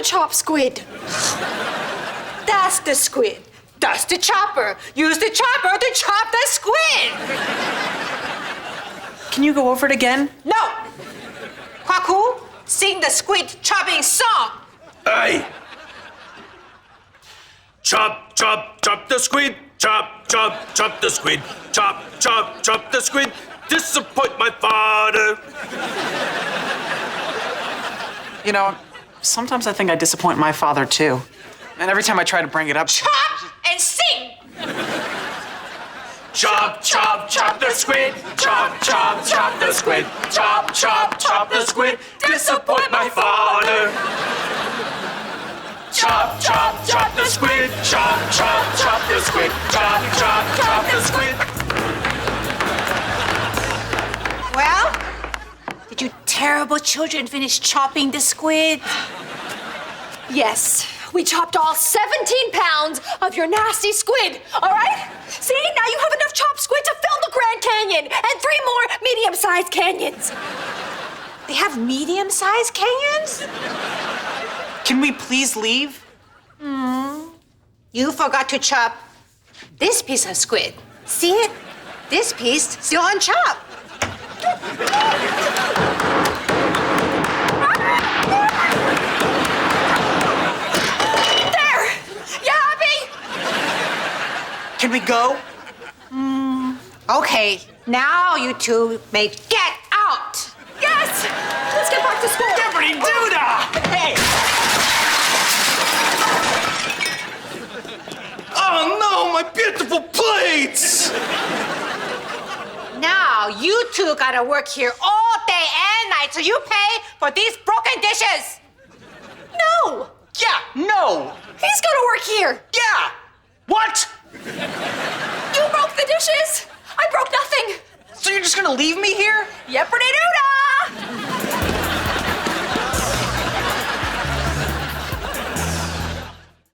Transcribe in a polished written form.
to chop squid. That's the squid. That's the chopper. Use the chopper to chop the squid. Can you go over it again? No. Kwaku, sing the squid chopping song. Aye. Chop, chop, chop the squid. Chop, chop, chop the squid. Chop, chop, chop the squid. Disappoint my father. You know, sometimes I think I disappoint my father too. And every time I try to bring it up... Chop and sing! Chop, chop, chop the squid. Chop, chop, chop the squid. Chop, chop, chop the squid. Disappoint my father. Chop, chop, chop the squid. Chop, chop, chop the squid. Chop, chop, chop the squid. Well, did you terrible children finish chopping the squid? Yes, we chopped all 17 pounds of your nasty squid, all right? See, now you have enough chopped squid to fill the Grand Canyon and 3 more medium-sized canyons. They have medium-sized canyons? Can we please leave? You forgot to chop this piece of squid. See it? This piece still unchopped. There! You happy? Can we go? Okay, now you two may get out. Yes! Let's get back to school. Deputy Duda! Hey! Oh no, my beautiful plates! Now you two gotta work here all day and night so you pay for these broken dishes. No! Yeah, no! He's gonna work here. Yeah! What? You broke the dishes. I broke nothing. So you're just gonna leave me here? Yep, Renee Duda!